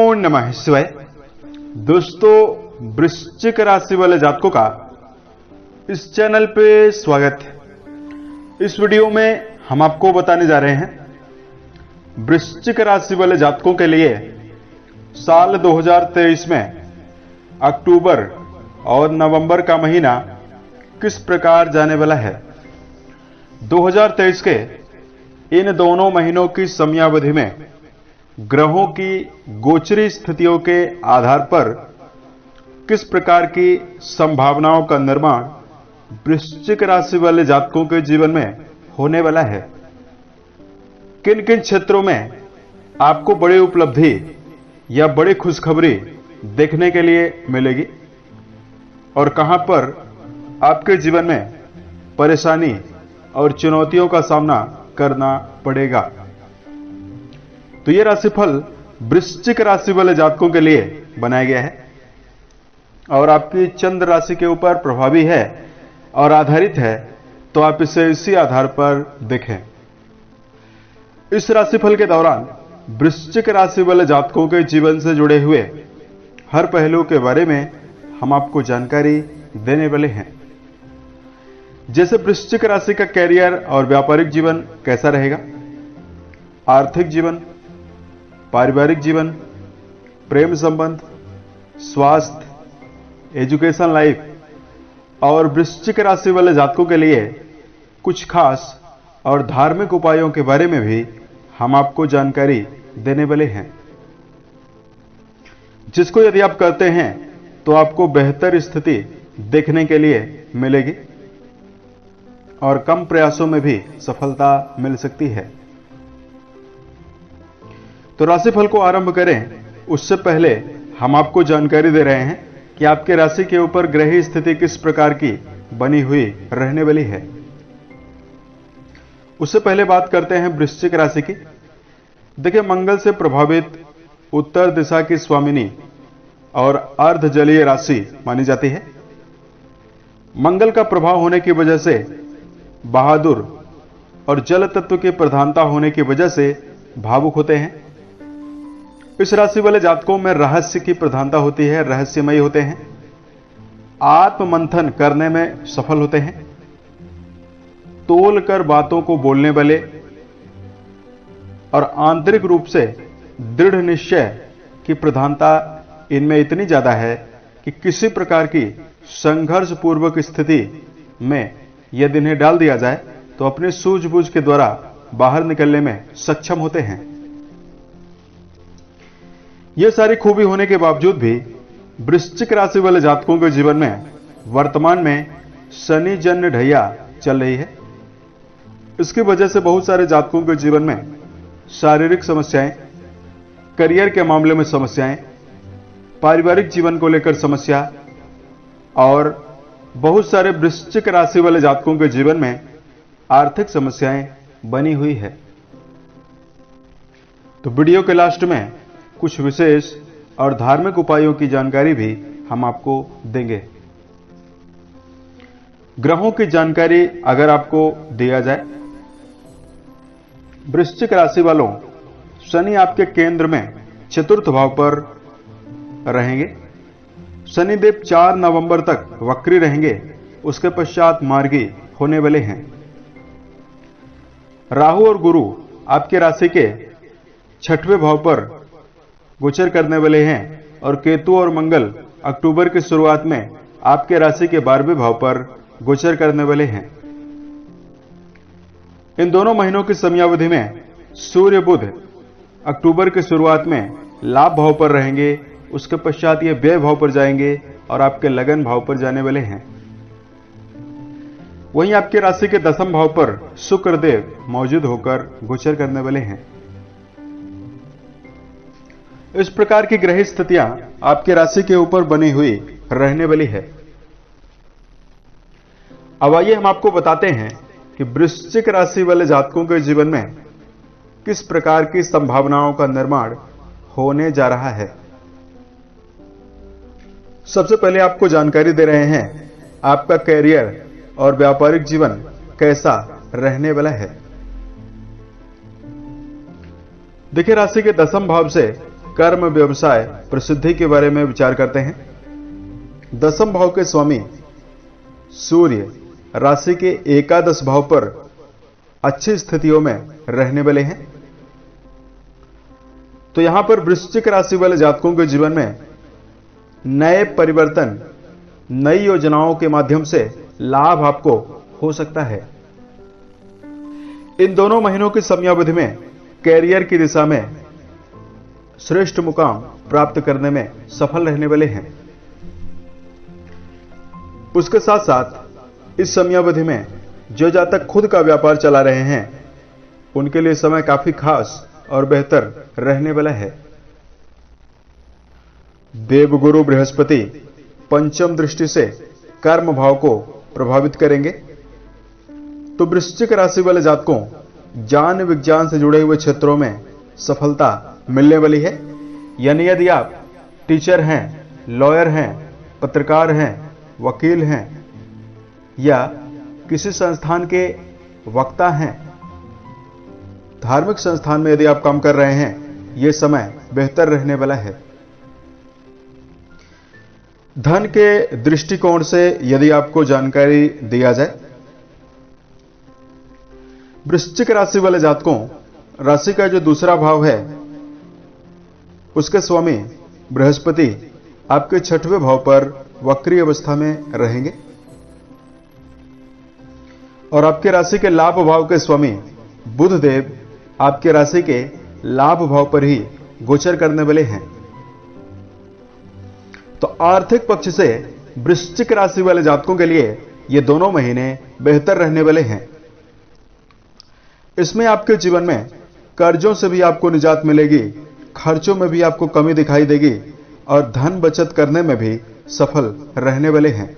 नमो नमः शिवाय। दोस्तों, वृश्चिक राशि वाले जातकों का इस चैनल पे स्वागत है। इस वीडियो में हम आपको बताने जा रहे हैं वृश्चिक राशि वाले जातकों के लिए साल 2023 में अक्टूबर और नवंबर का महीना किस प्रकार जाने वाला है। 2023 के इन दोनों महीनों की समयावधि में ग्रहों की गोचरी स्थितियों के आधार पर किस प्रकार की संभावनाओं का निर्माण वृश्चिक राशि वाले जातकों के जीवन में होने वाला है। किन किन क्षेत्रों में आपको बड़ी उपलब्धि या बड़ी खुशखबरी देखने के लिए मिलेगी और कहां पर आपके जीवन में परेशानी और चुनौतियों का सामना करना पड़ेगा। तो यह राशिफल वृश्चिक राशि वाले जातकों के लिए बनाया गया है और आपकी चंद्र राशि के ऊपर प्रभावी है और आधारित है, तो आप इसे इसी आधार पर देखें। इस राशिफल के दौरान वृश्चिक राशि वाले जातकों के जीवन से जुड़े हुए हर पहलू के बारे में हम आपको जानकारी देने वाले हैं। जैसे वृश्चिक राशि का कैरियर और व्यापारिक जीवन कैसा रहेगा, आर्थिक जीवन, पारिवारिक जीवन, प्रेम संबंध, स्वास्थ्य, एजुकेशन लाइफ और वृश्चिक राशि वाले जातकों के लिए कुछ खास और धार्मिक उपायों के बारे में भी हम आपको जानकारी देने वाले हैं, जिसको यदि आप करते हैं तो आपको बेहतर स्थिति देखने के लिए मिलेगी और कम प्रयासों में भी सफलता मिल सकती है। तो राशिफल को आरंभ करें उससे पहले हम आपको जानकारी दे रहे हैं कि आपके राशि के ऊपर ग्रह स्थिति किस प्रकार की बनी हुई रहने वाली है। उससे पहले बात करते हैं वृश्चिक राशि की। देखिए, मंगल से प्रभावित उत्तर दिशा की स्वामिनी और अर्ध जलीय राशि मानी जाती है। मंगल का प्रभाव होने की वजह से बहादुर और जल तत्व की प्रधानता होने की वजह से भावुक होते हैं। इस राशि वाले जातकों में रहस्य की प्रधानता होती है, रहस्यमयी होते हैं, आत्म मंथन करने में सफल होते हैं, तोल कर बातों को बोलने वाले और आंतरिक रूप से दृढ़ निश्चय की प्रधानता इनमें इतनी ज्यादा है कि किसी प्रकार की संघर्ष पूर्वक स्थिति में यदि इन्हें डाल दिया जाए तो अपनी सूझबूझ के द्वारा बाहर निकलने में सक्षम होते हैं। यह सारी खूबी होने के बावजूद भी वृश्चिक राशि वाले जातकों के जीवन में वर्तमान में शनि जन्य ढैया चल रही है। इसकी वजह से बहुत सारे जातकों के जीवन में शारीरिक समस्याएं, करियर के मामले में समस्याएं, पारिवारिक जीवन को लेकर समस्या और बहुत सारे वृश्चिक राशि वाले जातकों के जीवन में आर्थिक समस्याएं बनी हुई है। तो वीडियो के लास्ट में कुछ विशेष और धार्मिक उपायों की जानकारी भी हम आपको देंगे। ग्रहों की जानकारी अगर आपको दिया जाए, वृश्चिक राशि वालों, शनि आपके केंद्र में चतुर्थ भाव पर रहेंगे। शनिदेव 4 नवंबर तक वक्री रहेंगे, उसके पश्चात मार्गी होने वाले हैं। राहु और गुरु आपके राशि के 6वें भाव पर गोचर करने वाले हैं और केतु और मंगल अक्टूबर की शुरुआत में आपके राशि के 12वें भाव पर गोचर करने वाले हैं। इन दोनों महीनों की समयावधि में सूर्य बुध अक्टूबर की शुरुआत में लाभ भाव पर रहेंगे, उसके पश्चात ये व्यय भाव पर जाएंगे और आपके लगन भाव पर जाने वाले हैं। वहीं आपके राशि के 10वें भाव पर शुक्र देव मौजूद होकर गोचर करने वाले हैं। इस प्रकार की ग्रह स्थितियां आपके राशि के ऊपर बनी हुई रहने वाली है। अब आइए हम आपको बताते हैं कि वृश्चिक राशि वाले जातकों के जीवन में किस प्रकार की संभावनाओं का निर्माण होने जा रहा है। सबसे पहले आपको जानकारी दे रहे हैं आपका कैरियर और व्यापारिक जीवन कैसा रहने वाला है। देखिए, राशि के 10वें भाव से कर्म, व्यवसाय, प्रसिद्धि के बारे में विचार करते हैं। दसम भाव के स्वामी सूर्य राशि के एकादश भाव पर अच्छी स्थितियों में रहने वाले हैं। तो यहां पर वृश्चिक राशि वाले जातकों के जीवन में नए परिवर्तन, नई योजनाओं के माध्यम से लाभ आपको हो सकता है। इन दोनों महीनों की समयावधि में कैरियर की दिशा में श्रेष्ठ मुकाम प्राप्त करने में सफल रहने वाले हैं। उसके साथ साथ इस समयावधि में जो जातक खुद का व्यापार चला रहे हैं उनके लिए समय काफी खास और बेहतर रहने वाला है। देवगुरु बृहस्पति पंचम दृष्टि से कर्म भाव को प्रभावित करेंगे। तो वृश्चिक राशि वाले जातकों ज्ञान विज्ञान से जुड़े हुए क्षेत्रों में सफलता मिलने वाली है। यानी यदि आप टीचर हैं, लॉयर हैं, पत्रकार हैं, वकील हैं या किसी संस्थान के वक्ता हैं, धार्मिक संस्थान में यदि आप काम कर रहे हैं, यह समय बेहतर रहने वाला है। धन के दृष्टिकोण से यदि आपको जानकारी दिया जाए, वृश्चिक राशि वाले जातकों राशि का जो दूसरा भाव है उसके स्वामी बृहस्पति आपके छठवें भाव पर वक्री अवस्था में रहेंगे और आपके राशि के लाभ भाव के स्वामी बुध देव आपके राशि के लाभ भाव पर ही गोचर करने वाले हैं। तो आर्थिक पक्ष से वृश्चिक राशि वाले जातकों के लिए ये दोनों महीने बेहतर रहने वाले हैं। इसमें आपके जीवन में कर्जों से भी आपको निजात मिलेगी, खर्चों में भी आपको कमी दिखाई देगी और धन बचत करने में भी सफल रहने वाले हैं।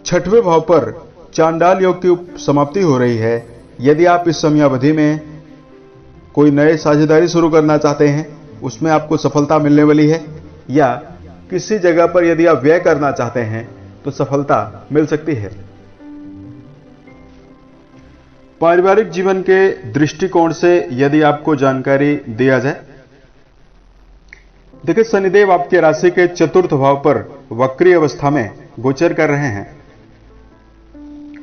छठवें भाव पर चांडाल योग की समाप्ति हो रही है। यदि आप इस समयावधि में कोई नए साझेदारी शुरू करना चाहते हैं, उसमें आपको सफलता मिलने वाली है, या किसी जगह पर यदि आप व्यय करना चाहते हैं तो सफलता मिल सकती है। पारिवारिक जीवन के दृष्टिकोण से यदि आपको जानकारी दिया जाए, देखिए शनिदेव आपके राशि के चतुर्थ भाव पर वक्री अवस्था में गोचर कर रहे हैं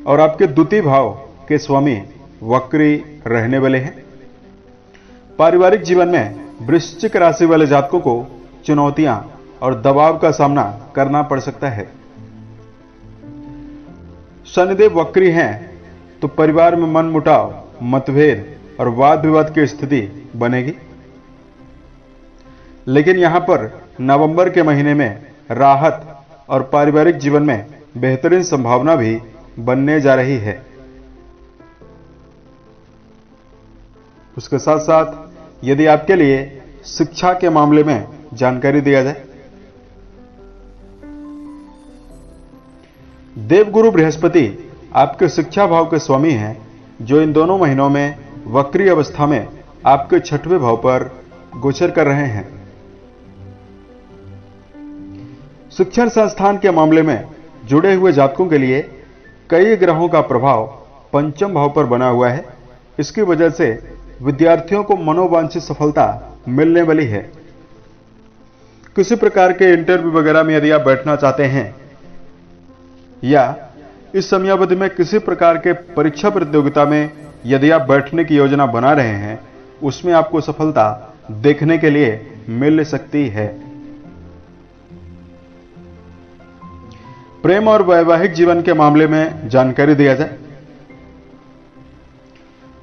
और आपके द्वितीय भाव के स्वामी वक्री रहने वाले हैं। पारिवारिक जीवन में वृश्चिक राशि वाले जातकों को चुनौतियां और दबाव का सामना करना पड़ सकता है। शनिदेव वक्री हैं तो परिवार में मनमुटाव, मतभेद और वाद विवाद की स्थिति बनेगी। लेकिन यहां पर नवंबर के महीने में राहत और पारिवारिक जीवन में बेहतरीन संभावना भी बनने जा रही है। उसके साथ साथ यदि आपके लिए शिक्षा के मामले में जानकारी दिया जाए, देवगुरु बृहस्पति आपके शिक्षा भाव के स्वामी हैं, जो इन दोनों महीनों में वक्री अवस्था में आपके छठवें भाव पर गोचर कर रहे हैं। शिक्षण संस्थान के मामले में जुड़े हुए जातकों के लिए कई ग्रहों का प्रभाव पंचम भाव पर बना हुआ है। इसकी वजह से विद्यार्थियों को मनोवांछित सफलता मिलने वाली है। किसी प्रकार के इंटरव्यू वगैरह में यदि आप बैठना चाहते हैं या इस समयावधि में किसी प्रकार के परीक्षा प्रतियोगिता में यदि आप बैठने की योजना बना रहे हैं, उसमें आपको सफलता देखने के लिए मिल सकती है। प्रेम और वैवाहिक जीवन के मामले में जानकारी दिया जाए,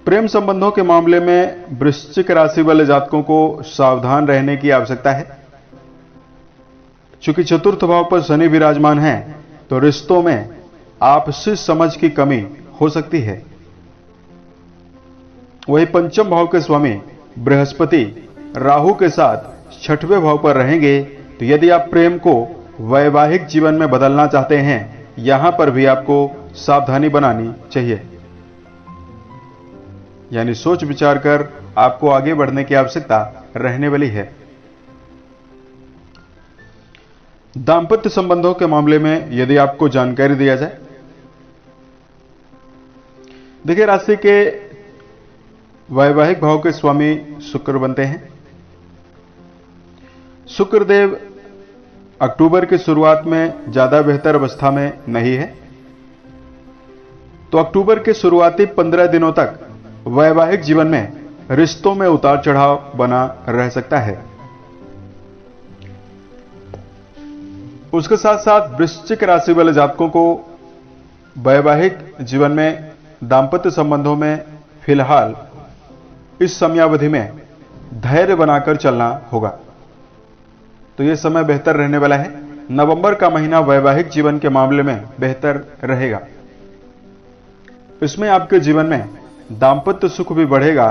प्रेम संबंधों के मामले में वृश्चिक राशि वाले जातकों को सावधान रहने की आवश्यकता है। चूंकि चतुर्थ भाव पर शनि विराजमान है तो रिश्तों में आपसी समझ की कमी हो सकती है। वही पंचम भाव के स्वामी बृहस्पति राहु के साथ छठवें भाव पर रहेंगे, तो यदि आप प्रेम को वैवाहिक जीवन में बदलना चाहते हैं, यहां पर भी आपको सावधानी बनानी चाहिए। यानी सोच विचार कर आपको आगे बढ़ने की आवश्यकता रहने वाली है। दांपत्य संबंधों के मामले में यदि आपको जानकारी दिया जाए, देखिए राशि के वैवाहिक भाव के स्वामी शुक्र बनते हैं शुक्रदेव अक्टूबर की शुरुआत में ज्यादा बेहतर अवस्था में नहीं है, तो अक्टूबर के शुरुआती 15 दिनों तक वैवाहिक जीवन में रिश्तों में उतार चढ़ाव बना रह सकता है। उसके साथ साथ वृश्चिक राशि वाले जातकों को वैवाहिक जीवन में, दांपत्य संबंधों में फिलहाल इस समयावधि में धैर्य बनाकर चलना होगा। तो यह समय बेहतर रहने वाला है। नवंबर का महीना वैवाहिक जीवन के मामले में बेहतर रहेगा। इसमें आपके जीवन में दांपत्य सुख भी बढ़ेगा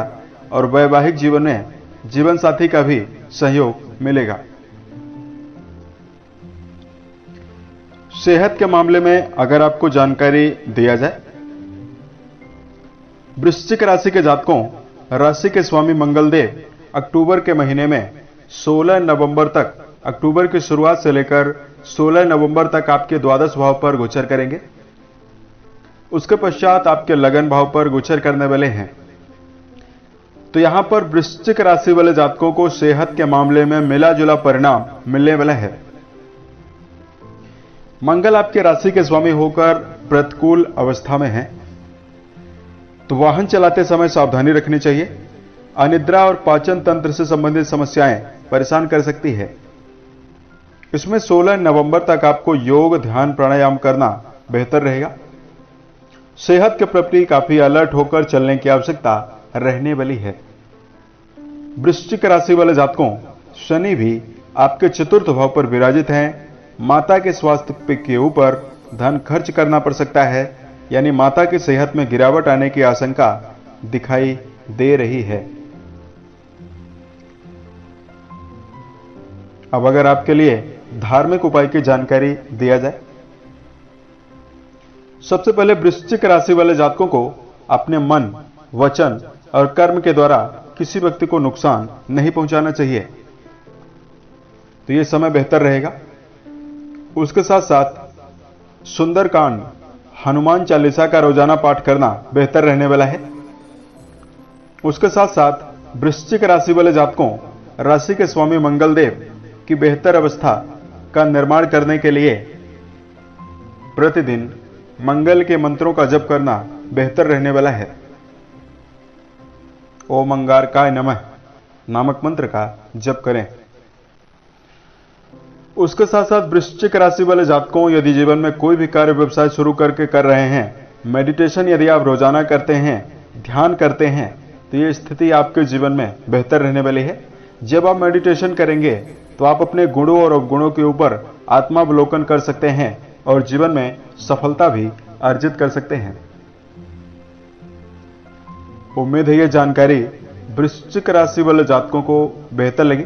और वैवाहिक जीवन में जीवन साथी का भी सहयोग मिलेगा। सेहत के मामले में अगर आपको जानकारी दिया जाए, वृश्चिक राशि के जातकों, राशि के स्वामी मंगल देव अक्टूबर के महीने में 16 नवंबर तक, अक्टूबर की शुरुआत से लेकर 16 नवंबर तक आपके द्वादश भाव पर गोचर करेंगे। उसके पश्चात आपके लगन भाव पर गोचर करने वाले हैं। तो यहां पर वृश्चिक राशि वाले जातकों को सेहत के मामले में मिला जुला परिणाम मिलने वाला है। मंगल आपके राशि के स्वामी होकर प्रतिकूल अवस्था में है, तो वाहन चलाते समय सावधानी रखनी चाहिए। अनिद्रा और पाचन तंत्र से संबंधित समस्याएं परेशान कर सकती है। इसमें 16 नवंबर तक आपको योग, ध्यान, प्राणायाम करना बेहतर रहेगा। सेहत के प्रति काफी अलर्ट होकर चलने की आवश्यकता रहने वाली है। वृश्चिक राशि वाले जातकों, शनि भी आपके चतुर्थ भाव पर विराजित हैं। माता के स्वास्थ्य के ऊपर धन खर्च करना पड़ सकता है, यानी माता की सेहत में गिरावट आने की आशंका दिखाई दे रही है। अब अगर आपके लिए धार्मिक उपाय की जानकारी दिया जाए, सबसे पहले वृश्चिक राशि वाले जातकों को अपने मन, वचन और कर्म के द्वारा किसी व्यक्ति को नुकसान नहीं पहुंचाना चाहिए, तो यह समय बेहतर रहेगा। उसके साथ साथ सुंदरकांड, हनुमान चालीसा का रोजाना पाठ करना बेहतर रहने वाला है। उसके साथ साथ वृश्चिक राशि वाले जातकों, राशि के स्वामी मंगल देव की बेहतर अवस्था का निर्माण करने के लिए प्रतिदिन मंगल के मंत्रों का जप करना बेहतर रहने वाला है। ओम अंगारकाय नमः नामक मंत्र का जप करें। उसके साथ साथ वृश्चिक राशि वाले जातकों, यदि जीवन में कोई भी कार्य व्यवसाय शुरू करके कर रहे हैं, मेडिटेशन यदि आप रोजाना करते हैं, ध्यान करते हैं, तो ये स्थिति आपके जीवन में बेहतर रहने वाली है। जब आप मेडिटेशन करेंगे तो आप अपने गुणों और अवगुणों के ऊपर आत्मावलोकन कर सकते हैं और जीवन में सफलता भी अर्जित कर सकते हैं। उम्मीद है यह जानकारी वृश्चिक राशि वाले जातकों को बेहतर लगी।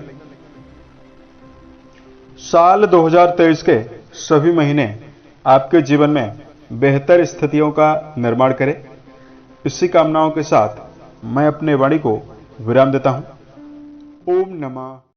साल 2023 के सभी महीने आपके जीवन में बेहतर स्थितियों का निर्माण करें। इसी कामनाओं के साथ मैं अपने वाणी को विराम देता हूं। ओम नमः